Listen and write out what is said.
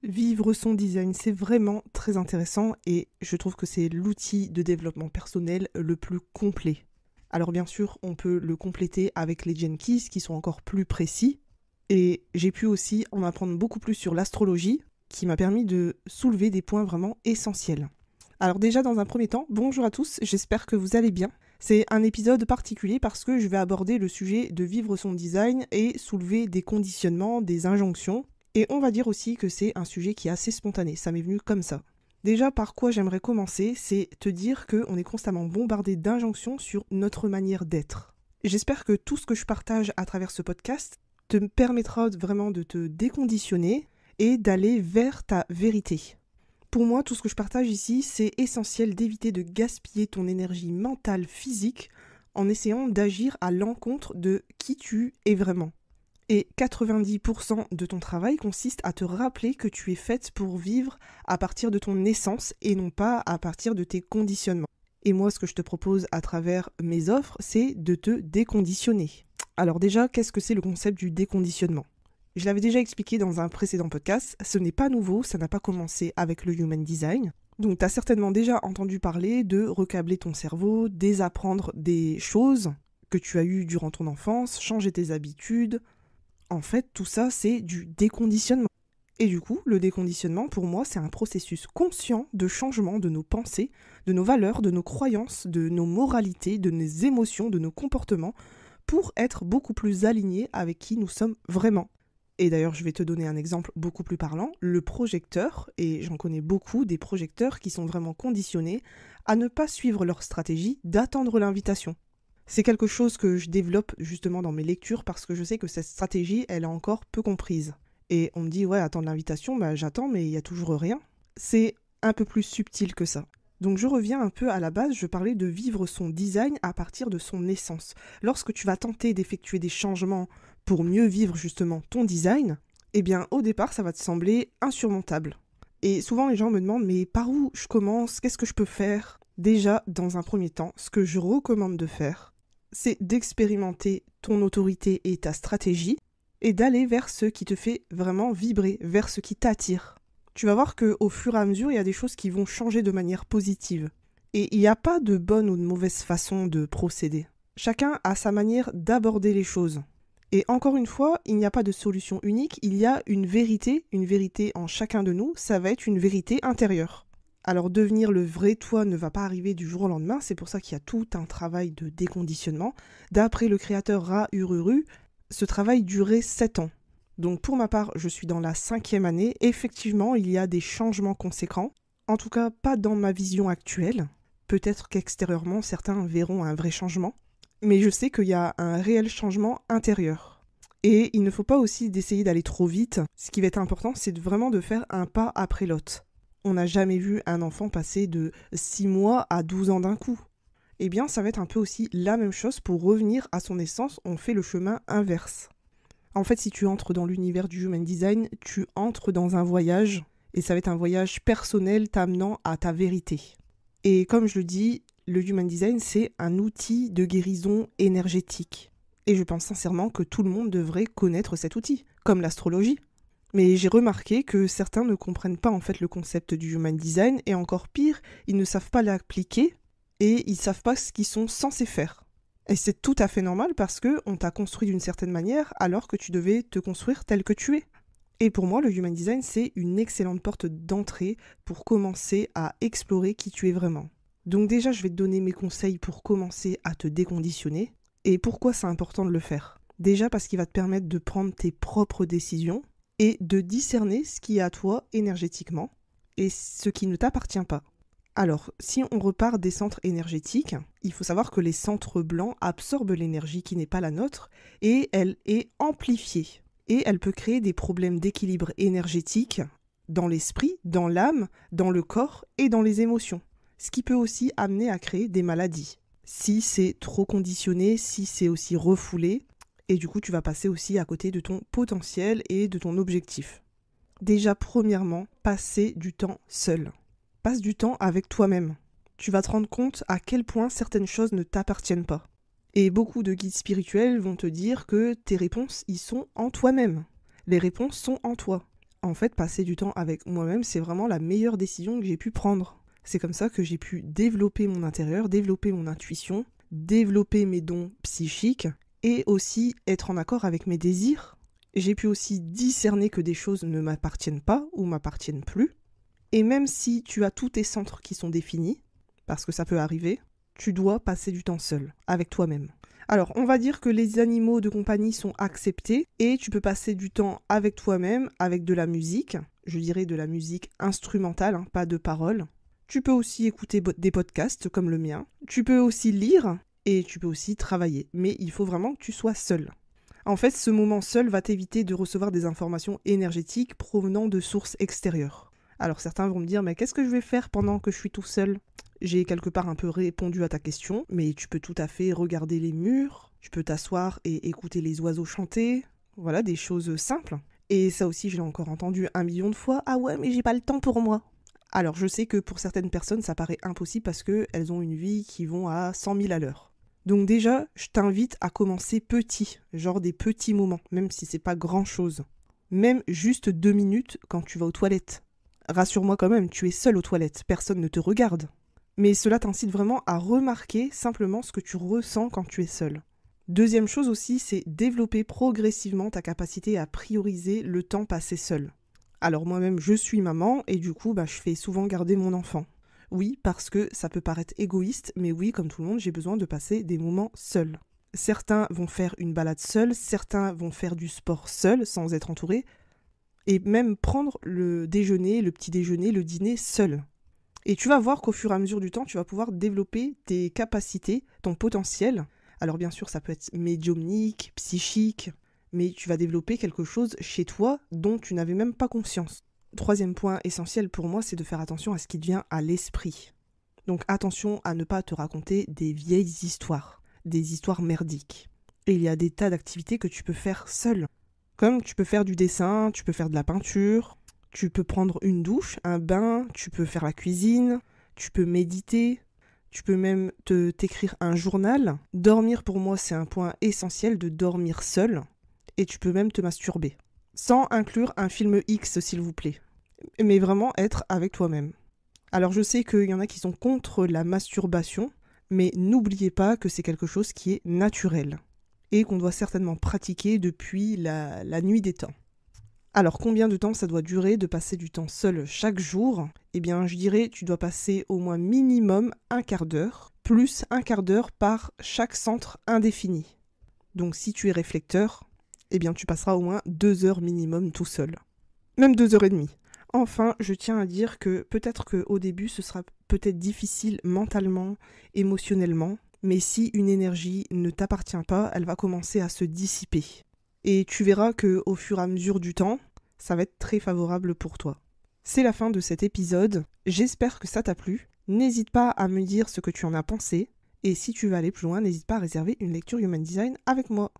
Vivre son design, c'est vraiment très intéressant et je trouve que c'est l'outil de développement personnel le plus complet. Alors bien sûr, on peut le compléter avec les Gene Keys qui sont encore plus précis et j'ai pu aussi en apprendre beaucoup plus sur l'astrologie qui m'a permis de soulever des points vraiment essentiels. Alors déjà dans un premier temps, bonjour à tous, j'espère que vous allez bien. C'est un épisode particulier parce que je vais aborder le sujet de vivre son design et soulever des conditionnements, des injonctions. Et on va dire aussi que c'est un sujet qui est assez spontané, ça m'est venu comme ça. Déjà, par quoi j'aimerais commencer, c'est te dire qu'on est constamment bombardé d'injonctions sur notre manière d'être. J'espère que tout ce que je partage à travers ce podcast te permettra vraiment de te déconditionner et d'aller vers ta vérité. Pour moi, tout ce que je partage ici, c'est essentiel d'éviter de gaspiller ton énergie mentale, physique, en essayant d'agir à l'encontre de qui tu es vraiment. Et 90% de ton travail consiste à te rappeler que tu es faite pour vivre à partir de ton essence et non pas à partir de tes conditionnements. Et moi, ce que je te propose à travers mes offres, c'est de te déconditionner. Alors déjà, qu'est-ce que c'est le concept du déconditionnement ? Je l'avais déjà expliqué dans un précédent podcast, ce n'est pas nouveau, ça n'a pas commencé avec le Human Design. Donc tu as certainement déjà entendu parler de recabler ton cerveau, désapprendre des choses que tu as eues durant ton enfance, changer tes habitudes. En fait, tout ça, c'est du déconditionnement. Et du coup, le déconditionnement, pour moi, c'est un processus conscient de changement de nos pensées, de nos valeurs, de nos croyances, de nos moralités, de nos émotions, de nos comportements, pour être beaucoup plus alignés avec qui nous sommes vraiment. Et d'ailleurs, je vais te donner un exemple beaucoup plus parlant, le projecteur, et j'en connais beaucoup, des projecteurs qui sont vraiment conditionnés à ne pas suivre leur stratégie d'attendre l'invitation. C'est quelque chose que je développe justement dans mes lectures parce que je sais que cette stratégie, elle est encore peu comprise. Et on me dit, ouais, attendre l'invitation, j'attends, mais il n'y a toujours rien. C'est un peu plus subtil que ça. Donc je reviens un peu à la base, je parlais de vivre son design à partir de son essence. Lorsque tu vas tenter d'effectuer des changements pour mieux vivre justement ton design, eh bien au départ, ça va te sembler insurmontable. Et souvent les gens me demandent, mais par où je commence ? Qu'est-ce que je peux faire ? Déjà, dans un premier temps, ce que je recommande de faire, c'est d'expérimenter ton autorité et ta stratégie et d'aller vers ce qui te fait vraiment vibrer, vers ce qui t'attire. Tu vas voir qu'au fur et à mesure, il y a des choses qui vont changer de manière positive. Et il n'y a pas de bonne ou de mauvaise façon de procéder. Chacun a sa manière d'aborder les choses. Et encore une fois, il n'y a pas de solution unique, il y a une vérité en chacun de nous, ça va être une vérité intérieure. Alors devenir le vrai toi ne va pas arriver du jour au lendemain, c'est pour ça qu'il y a tout un travail de déconditionnement. D'après le créateur Ra Uru, ce travail durait 7 ans. Donc pour ma part, je suis dans la 5e année. Effectivement, il y a des changements conséquents. En tout cas, pas dans ma vision actuelle. Peut-être qu'extérieurement, certains verront un vrai changement. Mais je sais qu'il y a un réel changement intérieur. Et il ne faut pas aussi d'essayer d'aller trop vite. Ce qui va être important, c'est vraiment de faire un pas après l'autre. On n'a jamais vu un enfant passer de 6 mois à 12 ans d'un coup. Eh bien, ça va être un peu aussi la même chose pour revenir à son essence, on fait le chemin inverse. En fait, si tu entres dans l'univers du Human Design, tu entres dans un voyage, et ça va être un voyage personnel t'amenant à ta vérité. Et comme je le dis, le Human Design, c'est un outil de guérison énergétique. Et je pense sincèrement que tout le monde devrait connaître cet outil, comme l'astrologie. Mais j'ai remarqué que certains ne comprennent pas en fait le concept du Human Design et encore pire, ils ne savent pas l'appliquer et ils ne savent pas ce qu'ils sont censés faire. Et c'est tout à fait normal parce qu'on t'a construit d'une certaine manière alors que tu devais te construire tel que tu es. Et pour moi, le Human Design, c'est une excellente porte d'entrée pour commencer à explorer qui tu es vraiment. Donc déjà, je vais te donner mes conseils pour commencer à te déconditionner. Et pourquoi c'est important de le faire ? Déjà parce qu'il va te permettre de prendre tes propres décisions et de discerner ce qui est à toi énergétiquement et ce qui ne t'appartient pas. Alors, si on repart des centres énergétiques, il faut savoir que les centres blancs absorbent l'énergie qui n'est pas la nôtre et elle est amplifiée. Et elle peut créer des problèmes d'équilibre énergétique dans l'esprit, dans l'âme, dans le corps et dans les émotions. Ce qui peut aussi amener à créer des maladies. Si c'est trop conditionné, si c'est aussi refoulé, et du coup, tu vas passer aussi à côté de ton potentiel et de ton objectif. Déjà, premièrement, passer du temps seul. Passe du temps avec toi-même. Tu vas te rendre compte à quel point certaines choses ne t'appartiennent pas. Et beaucoup de guides spirituels vont te dire que tes réponses y sont en toi-même. Les réponses sont en toi. en fait, passer du temps avec moi-même, c'est vraiment la meilleure décision que j'ai pu prendre. C'est comme ça que j'ai pu développer mon intérieur, développer mon intuition, développer mes dons psychiques et aussi être en accord avec mes désirs. J'ai pu aussi discerner que des choses ne m'appartiennent pas ou m'appartiennent plus. Et même si tu as tous tes centres qui sont définis, parce que ça peut arriver, tu dois passer du temps seul, avec toi-même. Alors, on va dire que les animaux de compagnie sont acceptés et tu peux passer du temps avec toi-même, avec de la musique, je dirais de la musique instrumentale, pas de paroles. Tu peux aussi écouter des podcasts comme le mien. Tu peux aussi lire et tu peux aussi travailler. Mais il faut vraiment que tu sois seul. En fait, ce moment seul va t'éviter de recevoir des informations énergétiques provenant de sources extérieures. Alors certains vont me dire, mais qu'est-ce que je vais faire pendant que je suis tout seul ? J'ai quelque part un peu répondu à ta question, mais tu peux tout à fait regarder les murs, tu peux t'asseoir et écouter les oiseaux chanter, voilà, des choses simples. Et ça aussi, je l'ai encore entendu 1 million de fois, ah ouais, mais j'ai pas le temps pour moi. Alors je sais que pour certaines personnes, ça paraît impossible parce qu'elles ont une vie qui vont à 100 000 à l'heure. Donc déjà, je t'invite à commencer petit, genre des petits moments, même si c'est pas grand-chose. Même juste 2 minutes quand tu vas aux toilettes. Rassure-moi quand même, tu es seul aux toilettes, personne ne te regarde. Mais cela t'incite vraiment à remarquer simplement ce que tu ressens quand tu es seul. Deuxième chose aussi, c'est développer progressivement ta capacité à prioriser le temps passé seul. Alors moi-même, je suis maman et du coup, je fais souvent garder mon enfant. Oui, parce que ça peut paraître égoïste, mais oui, comme tout le monde, j'ai besoin de passer des moments seuls. Certains vont faire une balade seuls, certains vont faire du sport seuls, sans être entourés, et même prendre le déjeuner, le petit déjeuner, le dîner seul. Et tu vas voir qu'au fur et à mesure du temps, tu vas pouvoir développer tes capacités, ton potentiel. Alors bien sûr, ça peut être médiumnique, psychique, mais tu vas développer quelque chose chez toi dont tu n'avais même pas conscience. Troisième point essentiel pour moi, c'est de faire attention à ce qui te vient à l'esprit. Donc attention à ne pas te raconter des vieilles histoires, des histoires merdiques. Et il y a des tas d'activités que tu peux faire seul. Comme tu peux faire du dessin, tu peux faire de la peinture, tu peux prendre une douche, un bain, tu peux faire la cuisine, tu peux méditer, tu peux même t'écrire un journal. Dormir pour moi, c'est un point essentiel de dormir seul. Et tu peux même te masturber. Sans inclure un film X, s'il vous plaît. Mais vraiment être avec toi-même. Alors je sais qu'il y en a qui sont contre la masturbation, mais n'oubliez pas que c'est quelque chose qui est naturel. Et qu'on doit certainement pratiquer depuis la nuit des temps. Alors combien de temps ça doit durer de passer du temps seul chaque jour ? Eh bien je dirais tu dois passer au moins minimum 1/4 d'heure, plus 1/4 d'heure par chaque centre indéfini. Donc si tu es réflecteur, eh bien tu passeras au moins 2 heures minimum tout seul. Même 2h30. Enfin, je tiens à dire que peut-être qu'au début ce sera peut-être difficile mentalement, émotionnellement, mais si une énergie ne t'appartient pas, elle va commencer à se dissiper. Et tu verras qu'au fur et à mesure du temps, ça va être très favorable pour toi. C'est la fin de cet épisode, j'espère que ça t'a plu. N'hésite pas à me dire ce que tu en as pensé, et si tu veux aller plus loin, n'hésite pas à réserver une lecture Human Design avec moi.